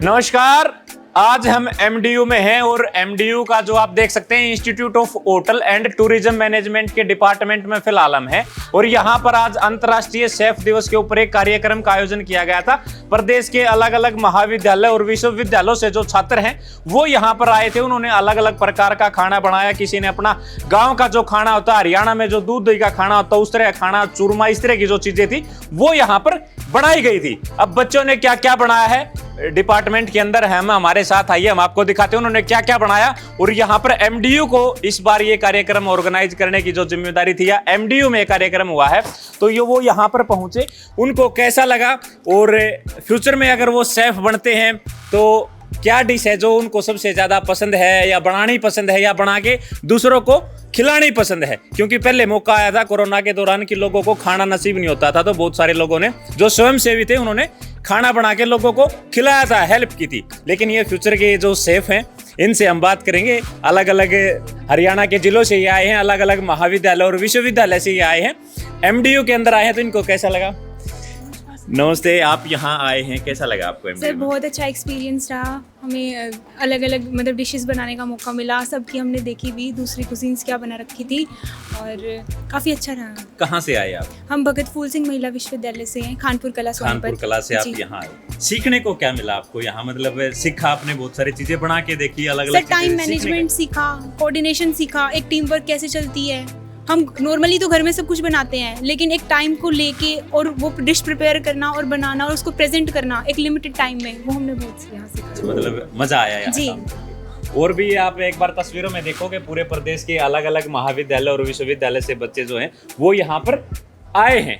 नमस्कार। आज हम एमडीयू में हैं और एमडीयू का जो आप देख सकते हैं institute of hotel and tourism management के डिपार्टमेंट में फिलहाल हम हैं और यहाँ पर आज अंतर्राष्ट्रीय शेफ दिवस के ऊपर एक कार्यक्रम का आयोजन किया गया था। प्रदेश के अलग अलग महाविद्यालय और विश्वविद्यालयों से जो छात्र हैं वो यहाँ पर आए थे। उन्होंने अलग अलग प्रकार का खाना बनाया। किसी ने अपना गाँव का जो खाना होता है, हरियाणा में जो दूध दही का खाना होता है उस तरह का खाना, चूरमा, इस तरह की जो चीजें थी वो यहाँ पर बनाई गई थी। अब बच्चों ने क्या क्या बनाया है डिपार्टमेंट के अंदर हम हमारे साथ आइए, हम आपको दिखाते हैं उन्होंने क्या क्या बनाया। और यहाँ पर एमडीयू को इस बार ये कार्यक्रम ऑर्गेनाइज करने की जो जिम्मेदारी थी या एमडीयू में कार्यक्रम हुआ है तो ये वो यहाँ पर पहुंचे, उनको कैसा लगा और फ्यूचर में अगर वो शेफ बनते हैं तो क्या डिश है जो उनको सबसे ज्यादा पसंद है या बनानी पसंद है या बना के दूसरों को खिलानी पसंद है। क्योंकि पहले मौका आया था कोरोना के दौरान कि लोगों को खाना नसीब नहीं होता था तो बहुत सारे लोगों ने जो स्वयं सेवी थे उन्होंने खाना बना के लोगों को खिलाया था, हेल्प की थी। लेकिन ये फ्यूचर के जो शेफ हैं इनसे हम बात करेंगे। अलग अलग हरियाणा के जिलों से ये आए हैं, अलग अलग महाविद्यालय और विश्वविद्यालय से ये आए हैं, एमडीयू के अंदर आए हैं। तो इनको कैसा लगा? नमस्ते, आप यहाँ आए हैं, कैसा लगा आपको? सर बहुत अच्छा एक्सपीरियंस रहा। हमें अलग अलग मतलब डिशेस बनाने का मौका मिला, सबकी हमने देखी भी, दूसरी कुजीन्स क्या बना रखी थी और काफ़ी अच्छा रहा। कहाँ से आए आप? हम भगत फूल सिंह महिला विश्वविद्यालय से हैं, खानपुर कला सोनीपत। खानपुर कला से आप यहाँ आए। सीखने को क्या मिला आपको यहाँ? मतलब सीखा आपने, बहुत सारी चीजें बना के देखी, अलग अलग टाइम मैनेजमेंट सीखा, कोऑर्डिनेशन सीखा, एक टीम वर्क कैसे चलती है। हम नॉर्मली तो घर में सब कुछ बनाते हैं लेकिन एक टाइम को लेके और वो डिश प्रिपेयर करना और बनाना और उसको प्रेजेंट करना एक लिमिटेड टाइम में, वो हमने बहुत यहाँ सीखा। मतलब मजा आया यहाँ जी। और भी आप एक बार तस्वीरों में देखोगे पूरे प्रदेश के अलग अलग महाविद्यालय और विश्वविद्यालय से बच्चे जो हैं वो यहाँ पर आए हैं।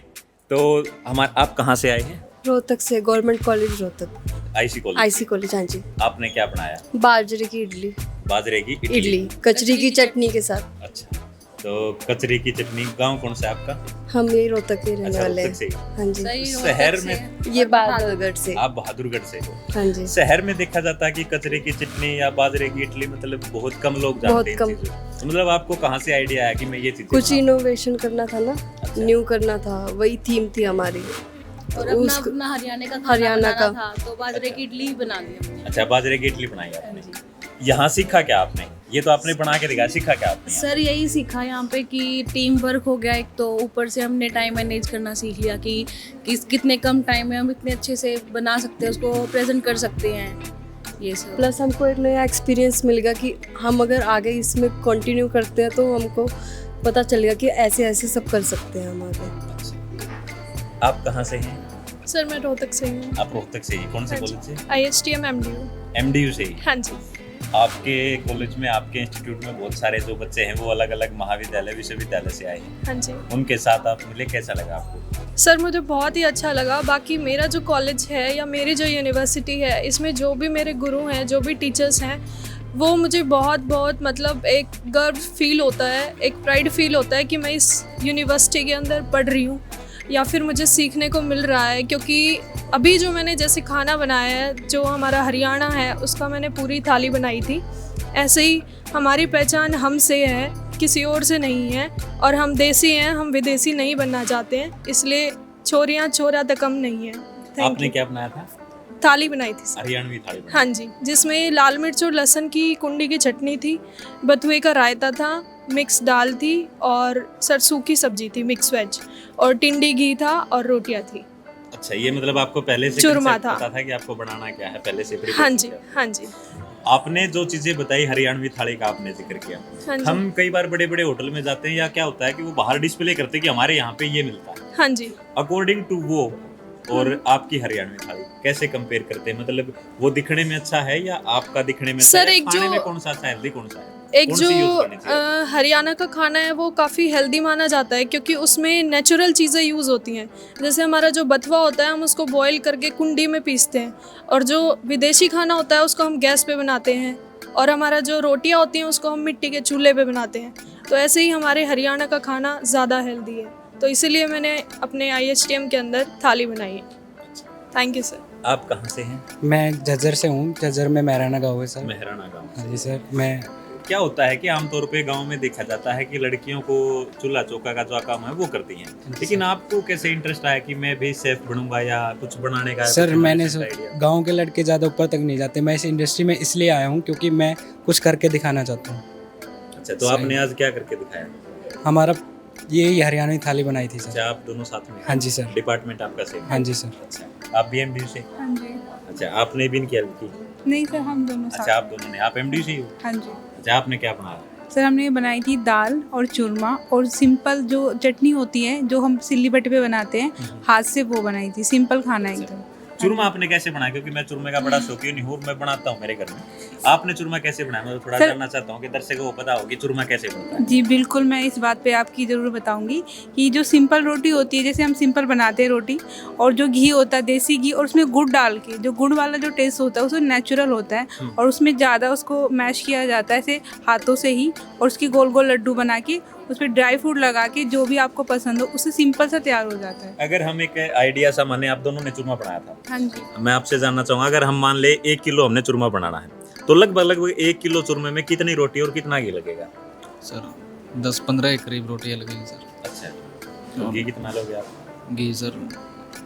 तो आप कहाँ से आए हैं? रोहतक से, government college Rohtak. IC college. हाँ जी। आपने क्या बनाया? बाजरे की इडली। बाजरे की इडली कचरी की चटनी के साथ। अच्छा, तो कचरी की चटनी। गांव कौन सा है आपका? हम यही रोहतक के रहने वाले हैं। हाँ जी। शहर में ये बहादुरगढ़ से। आप बहादुरगढ़ से हो? हाँ जी। शहर में देखा जाता है कि कचरे की चटनी या बाजरे की इडली मतलब बहुत कम लोग जानते हैं। बहुत कम। तो मतलब आपको कहाँ से आइडिया आया कि मैं ये चीज़ कुछ इनोवेशन करना था ना, न्यू करना था, वही थीम थी हमारी। और अपना हरियाणा का था तो बाजरे की इडली बना दी। अच्छा, बाजरे की इडली बनाई आपने। यहाँ सीखा क्या आपने? ये तो आपने बना के दिखाया, सीखा क्या आपने? सर यही सीखा यहाँ पे कि टीम वर्क हो गया एक, तो ऊपर से हमने टाइम मैनेज करना सीख लिया कि कितने कम टाइम में हम इतने अच्छे से बना सकते हैं, उसको प्रेजेंट कर सकते हैं। ये सब प्लस हमको एक नया एक्सपीरियंस मिल गया कि हम अगर आगे इसमें कंटिन्यू करते हैं तो हमको पता चलेगा कि ऐसे ऐसे सब कर सकते हैं हम आगे। आप कहाँ से हैं? सर मैं रोहतक से हूँ। आप रोहतक से ही? कौन से कॉलेज से? IHTM MDU। एमडीयू से ही? हाँ जी। आपके कॉलेज में, आपके इंस्टीट्यूट में बहुत सारे जो बच्चे हैं वो अलग अलग महाविद्यालय विश्वविद्यालय से आए हैं। हाँ जी। उनके साथ आप मिले, कैसा लगा आपको? सर मुझे बहुत ही अच्छा लगा। बाकी मेरा जो कॉलेज है या मेरी जो यूनिवर्सिटी है इसमें जो भी मेरे गुरु हैं, जो भी टीचर्स हैं, वो मुझे बहुत मतलब एक गर्व फील होता है, एक प्राइड फील होता है कि मैं इस यूनिवर्सिटी के अंदर पढ़ रही हूँ या फिर मुझे सीखने को मिल रहा है। क्योंकि अभी जो मैंने जैसे खाना बनाया है, जो हमारा हरियाणा है उसका मैंने पूरी थाली बनाई थी। ऐसे ही हमारी पहचान हमसे है, किसी और से नहीं है। और हम देसी हैं, हम विदेशी नहीं बनना चाहते हैं, इसलिए छोरियाँ छोरा तक कम नहीं है। आपने क्या बनाया था? थाली बनाई थी सर। हरियाणवी थाली। हाँ जी, जिसमें लाल मिर्च और लहसुन की कुंडी की चटनी थी, बथुए का रायता था, मिक्स दाल थी और सरसों की सब्जी थी, मिक्स वेज, और टिंडी घी था और रोटियां थी। अच्छा, ये मतलब आपको पहले से चूरमा था। पता था कि आपको बनाना क्या है, पहले से हाँ जी। हाँ जी। आपने जो चीजें बताई हरियाणवी थाली का आपने जिक्र किया। हाँ जी। हम कई बार बड़े बड़े होटल में जाते हैं या क्या होता है कि वो बाहर डिस्प्ले करते हैं कि हमारे यहाँ पे ये मिलता है। हाँ जी। अकॉर्डिंग टू वो और आपकी हरियाणवी थाली कैसे कंपेयर करते हैं? मतलब वो दिखने में अच्छा है या आपका दिखने में सर, अच्छा है? एक खाने जो में कौन सा अच्छा है, हेल्दी कौन सा है? एक जो हरियाणा का खाना है वो काफ़ी हेल्दी माना जाता है क्योंकि उसमें नेचुरल चीज़ें यूज़ होती हैं। जैसे हमारा जो बथुआ होता है हम उसको बॉईल करके कुंडी में पीसते हैं, और जो विदेशी खाना होता है उसको हम गैस पे बनाते हैं, और हमारा जो रोटियां होती हैं उसको हम मिट्टी के चूल्हे पे बनाते हैं। तो ऐसे ही हमारे हरियाणा का खाना ज़्यादा हेल्दी है, तो इसीलिए मैंने अपने IHTM के अंदर थाली बनाई है। Thank you sir. आप कहाँ से हैं? मैं झज्जर से हूँ। झज्जर में मेहराना गाँव है सर। मेहराना गाँव। हाँ जी सर। मैं क्या होता है कि आमतौर पे गांव में देखा जाता है कि लड़कियों को चूल्हा चौका का जो काम है वो करती हैं, लेकिन आपको कैसे इंटरेस्ट आया कि मैं भी शेफ बनूंगा या कुछ बनाने का? सर कुछ मैंने बनाने का idea? गांव के लड़के ज़्यादा ऊपर तक नहीं जाते, मैं इस इंडस्ट्री में इसलिए आया हूं क्योंकि मैं कुछ करके दिखाना चाहता हूँ। अच्छा, तो आपने आज क्या करके दिखाया? हमारा ये हरियाणवी थाली बनाई थी सर। अच्छा, आप दोनों साथ में? हाँ जी सर। डिपार्टमेंट आपका सेम? हाँ जी सर। अच्छा, आप भी एमडी से? हाँ जी। अच्छा, आपने भी इनकी हेल्प की? नहीं सर, हम दोनों अच्छा, आप दोनों ने। आप एमडी से ही हो? हाँ जी। अच्छा, आपने क्या बनाया? सर हमने बनाई थी दाल और चूरमा और सिंपल जो चटनी होती है जो हम सिल्ली बट्टे पे बनाते हैं, हाथ से वो बनाई थी। सिंपल खाना एकदम। चूरमा आपने कैसे बनाया? क्योंकि मैं चूरमे का बड़ा शौकीन हूँ, मैं बनाता हूँ मेरे घर में। आपने चूरमा कैसे बनाया? मैं थोड़ा सर- जानना चाहता हूँ कि दर्शकों को पता हो कि चूरमा कैसे बनता है। जी बिल्कुल, मैं इस बात पे आपकी ज़रूर बताऊंगी कि जो सिंपल रोटी होती है, जैसे हम सिंपल बनाते हैं रोटी, और जो घी होता है देसी घी, और उसमें गुड़ डाल के जो गुड़ वाला जो टेस्ट होता है उसमें नेचुरल होता है, और उसमें ज़्यादा उसको मैश किया जाता है ऐसे हाथों से ही, और उसकी गोल गोल लड्डू बना के उस पर ड्राई फ्रूट लगा के जो भी आपको पसंद हो उससे सिंपल सा तैयार हो जाता है। अगर हम एक आइडिया सा माने, आप दोनों ने चूरमा बनाया था, हाँ जी। मैं आपसे जानना चाहूँगा, अगर हम मान ले 1 किलो हमने चूरमा बनाना है, तो लगभग 1 किलो चूरमे में कितनी रोटी और कितना घी लगेगा? सर 10-15 के करीब रोटियाँ लगेंगी सर। अच्छा, तो घी कितना लोगे आप? घी सर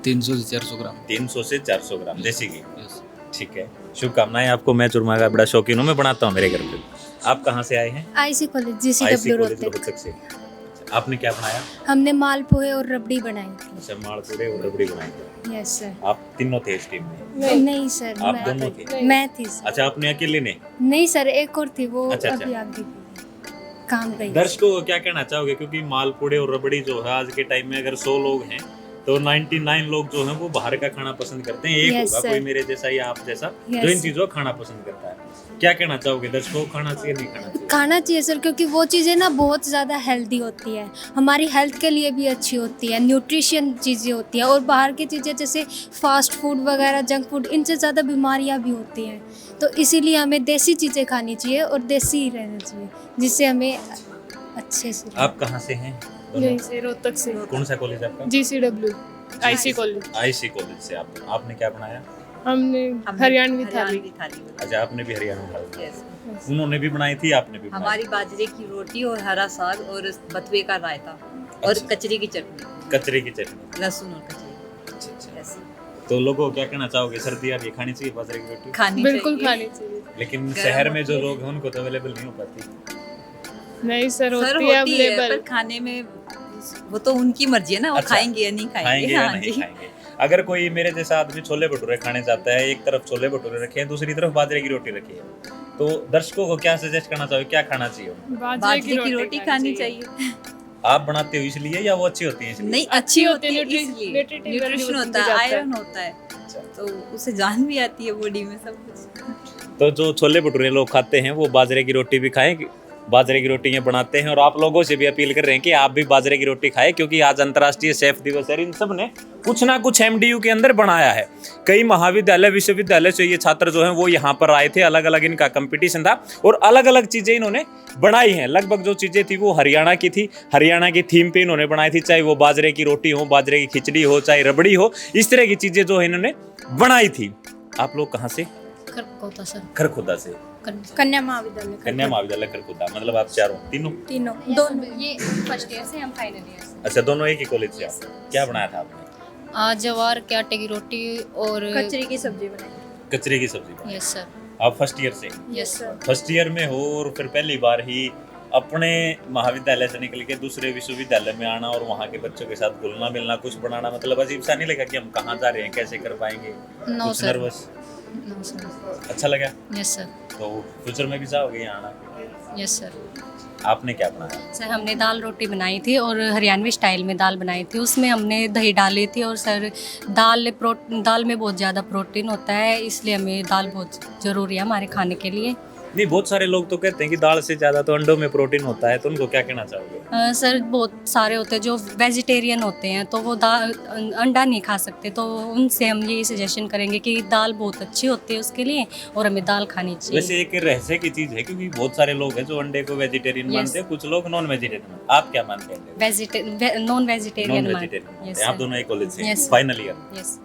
300 से 400 ग्राम। 300 से 400 ग्राम देसी घी। यस। ठीक है, शुभकामनाएं आपको। मैं चूरमा का बड़ा शौकीन हूँ, मैं बनाता हूँ मेरे घर पे। आप कहाँ से आए हैं? IC college IC GCW college Rohtak. Rohtak से। अच्छा, आपने क्या बनाया? हमने मालपुए और रबड़ी बनाई थी। अच्छा, मालपूड़े और रबड़ी बनाई थी। Yes sir. आप तीनों थे इस टीम में? नहीं सर, आप दोनों थे? मैं थी सर। अच्छा, आपने अकेले ने? नहीं सर, एक और थी, वो अच्छा, अभी अच्छा। आगे गई, काम गई। दर्शकों को क्या कहना चाहोगे? क्योंकि मालपूड़े और रबड़ी जो है आज के टाइम में अगर 100 लोग हैं तो 99 लोग जो हैं वो बाहर का खाना पसंद करते हैं। एक Yes, होगा sir. कोई मेरे जैसा या आप जैसा Yes, जो इन sir. चीजों को खाना पसंद करता है। क्या कहना चाहोगे? दर्शकों को खाना चाहिए नहीं खाना चाहिए? खाना चाहिए सर, क्योंकि वो चीज़ें ना बहुत ज़्यादा हेल्दी होती है, हमारी हेल्थ के लिए भी अच्छी होती है, न्यूट्रिशन चीज़ें होती हैं। और बाहर की चीज़ें जैसे फास्ट फूड वगैरह, जंक फूड, इनसे ज़्यादा बीमारियां भी होती हैं। तो इसीलिए हमें देसी चीज़ें खानी चाहिए और देसी ही रहना चाहिए, जिससे हमें अच्छे से आप कहाँ से हैं? दोनों? से रोहतक से कौन सा कॉलेज आपका? GCW IC college. IC college से। आप आपने क्या बनाया? हमने हरियाणवी थाली। अच्छा, आपने भी हरियाणा में खाया? उन्होंने भी बनाई थी, आपने भी बनाई? हमारी बाजरे की रोटी और हरा साग और बथुए का रायता और अच्छा। कचरी की चटनी, कचरे की चटनी। लहसुन और कचरी। अच्छा, अच्छा। ऐसी तो लोगों को क्या कहना चाहोगे? सर्दी आ रही है, खानी चाहिए बाजरे की रोटी? खानी बिल्कुल चाहिए। खानी चाहिए। लेकिन गरम शहर में होती जो है। लोग हैं उनको तो अवेलेबल नहीं हो पाती। नहीं सर, सर होती है होती है, पर अवेलेबल। खाने में वो तो उनकी मर्जी है ना, वो अच्छा। खाएंगे या नहीं खाएंगे। खाएंगे या हाँ नहीं जी। खाएंगे? अगर कोई मेरे जैसा आदमी छोले भटूरे खाने जाता है, एक तरफ छोले भटूरे रखे हैं, दूसरी तरफ बाजरे की रोटी रखी है, तो दर्शकों को क्या सजेस्ट करना चाहिए? क्या खाना चाहिए उनको? बाजरे की रोटी खानी चाहिए। आप बनाते हो इसलिए या वो अच्छी होती है इसलिए? नहीं, अच्छी होती है न्यूट्रिशन- इसलिए। न्यूट्रिटिव न्यूट्रिशन वैल्यू होता है, जाता है। आयरन होता है, अच्छा। तो उससे जान भी आती है बॉडी में, सब कुछ। तो जो छोले भटूरे लोग खाते हैं वो बाजरे की रोटी भी खाएं, बाजरे की रोटी ये बनाते हैं। और आप लोगों से भी अपील कर रहे हैं कि आप भी बाजरे की रोटी खाएं, क्योंकि आज अंतर्राष्ट्रीय शेफ दिवस है। इन सब ने कुछ ना कुछ MDU के अंदर बनाया है। कई महाविद्यालय विश्वविद्यालय से ये छात्र जो हैं वो यहाँ पर आए थे, अलग अलग इनका कंपटीशन था और अलग अलग चीज़ें इन्होंने बनाई हैं। लगभग जो चीज़ें थी वो हरियाणा की थी, हरियाणा की थीम पे इन्होंने बनाई थी, चाहे वो बाजरे की रोटी हो, बाजरे की खिचड़ी हो, चाहे रबड़ी हो, इस तरह की चीज़ें जो है इन्होंने बनाई थी। आप लोग कहाँ से? खरकोता सर। खरखुदा से। कन्या महाविद्यालय। कन्या महाविद्यालय खरखुदा। मतलब आप चारों तीनों? तीनों। दोनों, ये फर्स्ट ईयर से, हम फाइनल ईयर से। अच्छा, दोनों एक ही कॉलेज से आप? क्या बनाया था आपने? आज जवार के आटे की रोटी और कचरी की सब्जी बनाई। कचरे की सब्जी बनाई। Yes sir. आप फर्स्ट ईयर से? Yes sir. फर्स्ट ईयर में हो और फिर पहली बार ही अपने महाविद्यालय से निकल के दूसरे विश्वविद्यालय में आना और वहाँ के बच्चों के साथ घुलना मिलना, कुछ बनाना, मतलब अजीब सा नहीं लगा कि हम कहाँ जा रहे हैं, कैसे कर पाएंगे? नो कुछ सर। नर्वस? No sir. अच्छा लगा? Yes sir. तो फ्यूचर में भी चाहोगे यहाँ आना? Yes sir. आपने क्या बनाया? सर हमने दाल रोटी बनाई थी और हरियाणवी स्टाइल में दाल बनाई थी, उसमें हमने दही डाली थी। और सर दाल में बहुत ज़्यादा प्रोटीन होता है, इसलिए हमें दाल बहुत ज़रूरी है हमारे खाने के लिए। नहीं, बहुत सारे लोग तो कहते हैं कि दाल से ज़्यादा तो अंडों में प्रोटीन होता है, तो उनको क्या कहना चाहोगे? सर बहुत सारे होते हैं जो वेजिटेरियन होते हैं, तो वो अंडा नहीं खा सकते, तो उनसे हम यही सजेशन करेंगे कि दाल बहुत अच्छी होती है उसके लिए और हमें दाल खानी चाहिए। वैसे एक रहस्य की चीज़ है, क्योंकि बहुत सारे लोग हैं जो अंडे को वेजिटेरियन मानते हैं, कुछ लोग नॉन वेजिटेरियन। आप क्या मानते हैं? Non vegetarian non vegetarian. आप दोनों एक कॉलेज से? Yes. Final year? यस।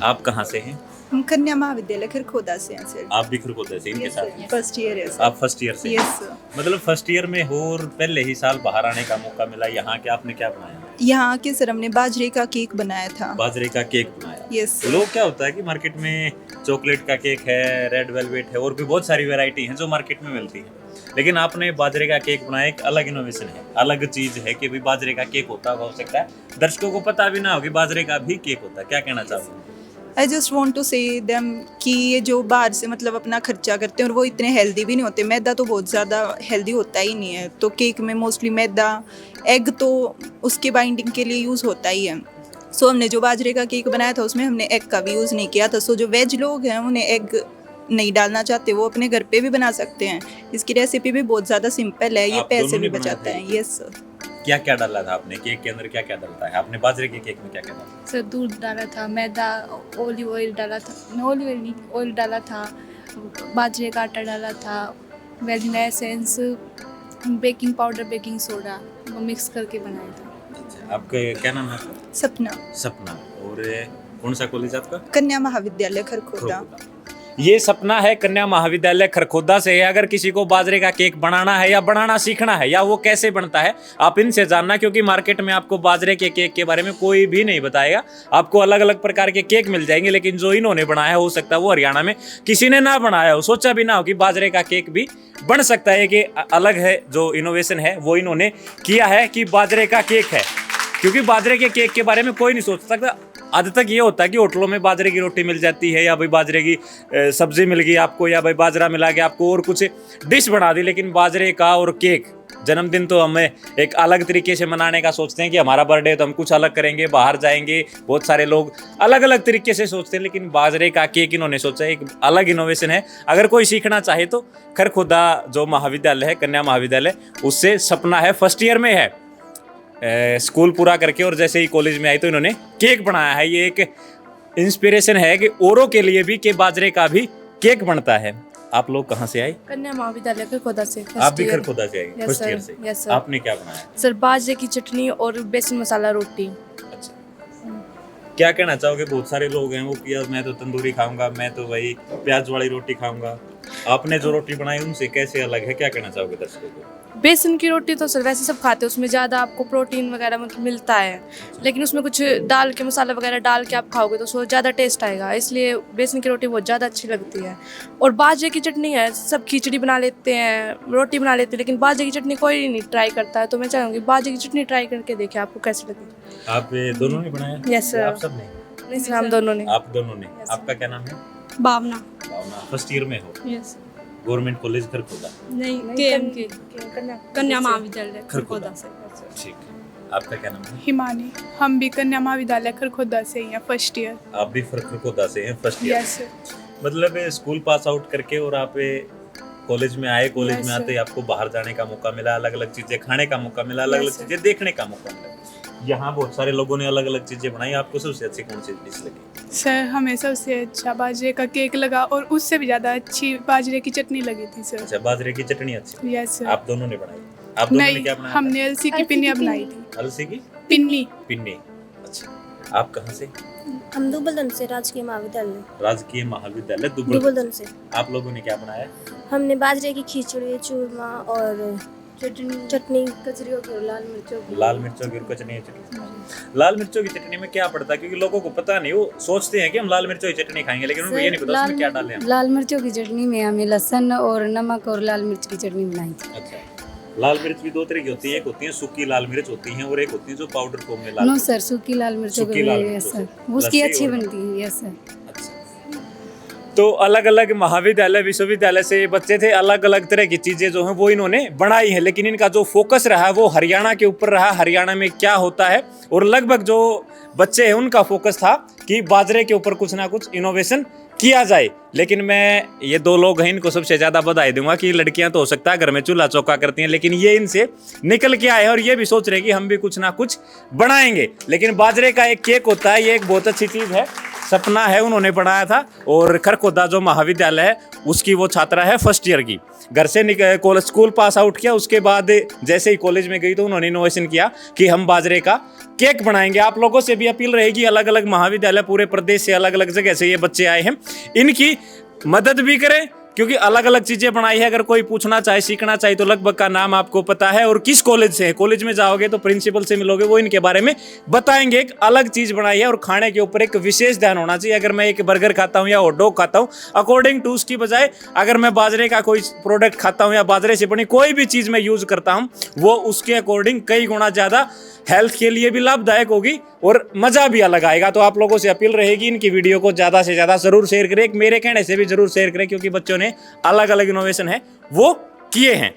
आप कहाँ से हैं? हम कन्या महाविद्यालय खरखोदा से हैं सर। आप भी खरखोदा से इनके साथ? फर्स्ट ईयर है सर। आप फर्स्ट ईयर से? Yes sir. मतलब फर्स्ट ईयर में हो और पहले ही साल बाहर आने का मौका मिला, यहाँ के आपने क्या बनाया? यहाँ के सर हमने बाजरे का केक बनाया था। बाजरे का केक बनाया? यस। लोग क्या होता है कि मार्केट में चॉकलेट का केक है, रेड वेलवेट है और भी बहुत सारी वैरायटी हैं जो मार्केट में मिलती है, लेकिन आपने बाजरे का केक बनाया। एक अलग इनोवेशन है, अलग चीज है कि भाई बाजरे का केक होता हो सकता है दर्शकों को पता भी ना हो कि बाजरे का भी केक होता है। क्या कहना चाहोगे? आई जस्ट वॉन्ट टू से देम कि ये जो बाहर से मतलब अपना खर्चा करते हैं और वो इतने हेल्दी भी नहीं होते। मैदा तो बहुत ज़्यादा हेल्दी होता ही नहीं है, तो केक में मोस्टली मैदा, एग तो उसके बाइंडिंग के लिए यूज़ होता ही है। सो हमने जो बाजरे का केक बनाया था उसमें हमने एग का भी यूज़ नहीं किया था। सो जो वेज लोग हैं उन्हें एग नहीं डालना चाहते वो अपने घर पे भी बना सकते हैं। इसकी रेसिपी भी बहुत ज़्यादा सिंपल है, ये पैसे भी बचाता है। Yes sir. क्या क्या डाला था आपने केक के अंदर? क्या क्या डलता है आपने बाजरे के केक में? क्या क्या डाला? सर दूध डाला था, मैदा, ऑलिव ऑयल डाला था, ऑलिव ऑयल नहीं, ऑयल डाला था, बाजरे का आटा डाला था, vanilla essence, baking powder, baking soda, वो मिक्स करके बनाया था। अच्छा, आपका क्या नाम है? सपना। सपना। और कौन सा कॉलेज आपका? कन्या महाविद्यालय खरखोदा। ये सपना है कन्या महाविद्यालय खरखोदा से है। अगर किसी को बाजरे का केक बनाना है या बनाना सीखना है या वो कैसे बनता है आप इनसे जानना, क्योंकि मार्केट में आपको बाजरे के केक के बारे में कोई भी नहीं बताएगा। आपको अलग अलग प्रकार के केक मिल जाएंगे, लेकिन जो इन्होंने बनाया हो सकता है वो हरियाणा में किसी ने ना बनाया हो, सोचा भी ना हो कि बाजरे का केक भी बन सकता है। कि अलग है जो इनोवेशन है वो इन्होंने किया है कि बाजरे का केक है, क्योंकि बाजरे के केक के बारे में कोई नहीं सोच सकता। आज तक ये होता है कि होटलों में बाजरे की रोटी मिल जाती है या भाई बाजरे की सब्जी मिल गई आपको, या भाई बाजरा मिला के आपको और कुछ डिश बना दी, लेकिन बाजरे का और केक जन्मदिन तो हमें एक अलग तरीके से मनाने का सोचते हैं कि हमारा बर्थडे तो हम कुछ अलग करेंगे, बाहर जाएंगे, बहुत सारे लोग अलग अलग तरीके से सोचते हैं, लेकिन बाजरे का केक इन्होंने सोचा एक अलग इनोवेशन है। अगर कोई सीखना चाहे तो खरखोदा जो महाविद्यालय है कन्या महाविद्यालय, उससे सपना है, फर्स्ट ईयर में है, स्कूल पूरा करके और जैसे ही कॉलेज में आई तो इन्होंने केक बनाया है। ये एक इंस्पिरेशन है कि औरों के लिए भी कि बाजरे का भी केक बनता है। आप लोग कहाँ से आए? कन्या महाविद्यालय खरखोदा से। आप भी खरखोदा से आए? फर्स्ट ईयर से। Yes sir. आपने क्या बनाया? सर बाजरे की चटनी और बेसन मसाला रोटी। अच्छा, क्या कहना चाहोगे? बहुत सारे लोग हैं वो कि मैं तो तंदूरी खाऊंगा, मैं तो भाई प्याज वाली रोटी खाऊंगा। आपने जो रोटी बनाई उनसे कैसे अलग है? क्या कहना चाहोगे दर्शकों को? बेसन की रोटी तो सर वैसे सब खाते हैं, उसमें ज़्यादा आपको प्रोटीन वगैरह मतलब मिलता है, लेकिन उसमें कुछ डाल के मसाला वगैरह डाल के आप खाओगे तो उसको ज़्यादा टेस्ट आएगा, इसलिए बेसन की रोटी बहुत ज़्यादा अच्छी लगती है। और बाजरे की चटनी है, सब खिचड़ी बना लेते हैं, रोटी बना लेते हैं, लेकिन बाजरे की चटनी कोई नहीं ट्राई करता है, तो मैं चाहूँगी बाजरे की चटनी ट्राई करके देखें आपको कैसी लगी। आप दोनों ने बनाया? Yes sir. आप सब ने? नहीं सर, हम दोनों ने। आप दोनों ने। आपका क्या नाम है? भावना। भावना। फर्स्ट ईयर में हो? यस। Government college Kharkhoda? नहीं, केएमके कन्या महाविद्यालय खरखोदा से। ठीक है। आपका क्या नाम है? हिमानी। हम भी कन्या महाविद्यालय खरखोदा से ही हैं, फर्स्ट ईयर। आप भी खरखोदा से हैं, फर्स्ट ईयर? यस। मतलब स्कूल पास आउट करके और आप कॉलेज में आए, कॉलेज Yes, में आते ही आपको बाहर जाने का मौका मिला, अलग अलग चीजें खाने का मौका मिला, अलग अलग Yes, चीजें देखने का मौका मिला। यहाँ बहुत सारे लोगों ने अलग अलग चीजें बनाई, आपको सबसे अच्छी कौन सी डिश लगी? सर हमें सबसे अच्छा बाजरे का केक लगा और उससे भी ज़्यादा अच्छी बाजरे की चटनी लगी थी सर। अच्छा, बाजरे की चटनी अच्छी? Yes sir. आप दोनों ने बनाई? आप दोनों ने नहीं, क्या बनाया? हमने अलसी की पिन्नियाँ बनाई थी। अलसी की पिन्नी। पिन्नी। अच्छा, आप कहाँ से? हम दुबलदन से, राजकीय महाविद्यालय। राजकीय महाविद्यालय दुबलदन से। आप लोगों ने क्या बनाया? हमने बाजरे की खिचड़ी, चूरमा और चटनी कचरियों की और लाल मिर्चों की। लाल मिर्चों की और कचनी चटनी। लाल मिर्चों की चटनी में क्या पड़ता है? क्योंकि लोगों को पता नहीं, वो सोचते हैं कि हम लाल मिर्चों की चटनी खाएंगे, लेकिन उनको ये नहीं पता उसमें क्या डालें हम। लाल मिर्चों की चटनी में हमें लहसुन और नमक और लाल मिर्च की चटनी बनाई थी। अच्छा, लाल मिर्च भी दो तरह की होती है, एक होती है सूखी लाल मिर्च होती है और एक होती है जो पाउडर फॉर्म में लाल। नो सर, सूखी लाल मिर्चों सूखी लाल की। मिर्चों यस से। सर, उसकी लस्सी अच्छी और- बनती है। Yes sir. अच्छा, तो अलग अलग महाविद्यालय विश्वविद्यालय से बच्चे थे, अलग अलग तरह की चीजें जो हैं वो इन्होंने बनाई है, लेकिन इनका जो फोकस रहा वो हरियाणा के ऊपर रहा, हरियाणा में क्या होता है, और लगभग जो बच्चे हैं उनका फोकस था कि बाजरे के ऊपर कुछ ना कुछ इनोवेशन किया जाए। लेकिन मैं ये 2 लोग हैं, इनको सबसे ज़्यादा बधाई दूंगा कि लड़कियां तो हो सकता है घर में चूल्हा चौका करती हैं, लेकिन ये इनसे निकल के आए हैं और ये भी सोच रहे हैं कि हम भी कुछ ना कुछ बनाएंगे। लेकिन बाजरे का एक केक होता है, ये एक बहुत अच्छी चीज़ है, सपना है उन्होंने पढ़ाया था। और खरखोदा जो महाविद्यालय है उसकी वो छात्रा है फर्स्ट ईयर की, घर से कॉलेज स्कूल पास आउट किया, उसके बाद जैसे ही कॉलेज में गई तो उन्होंने इनोवेशन किया कि हम बाजरे का केक बनाएंगे। आप लोगों से भी अपील रहेगी, अलग अलग महाविद्यालय पूरे प्रदेश से अलग अलग जगह से ये बच्चे आए हैं, इनकी मदद भी करें क्योंकि अलग अलग चीजें बनाई है। अगर कोई पूछना चाहे, सीखना चाहे तो लगभग का नाम आपको पता है और किस कॉलेज से है। कॉलेज में जाओगे तो प्रिंसिपल से मिलोगे, वो इनके बारे में बताएंगे। एक अलग चीज बनाई है और खाने के ऊपर एक विशेष ध्यान होना चाहिए। अगर मैं एक बर्गर खाता हूँ या हॉट डॉग खाता हूँ, अकॉर्डिंग टू उसकी बजाय अगर मैं बाजरे का कोई प्रोडक्ट खाता हूँ या बाजरे से बनी कोई भी चीज मैं यूज करता हूँ, वो उसके अकॉर्डिंग कई गुना ज्यादा हेल्थ के लिए भी लाभदायक होगी और मजा भी अलग आएगा। तो आप लोगों से अपील रहेगी इनकी वीडियो को ज्यादा से ज्यादा जरूर शेयर करें। मेरे कहने से भी जरूर शेयर करें क्योंकि बच्चों ने अलग अलग इनोवेशन है वो किए हैं।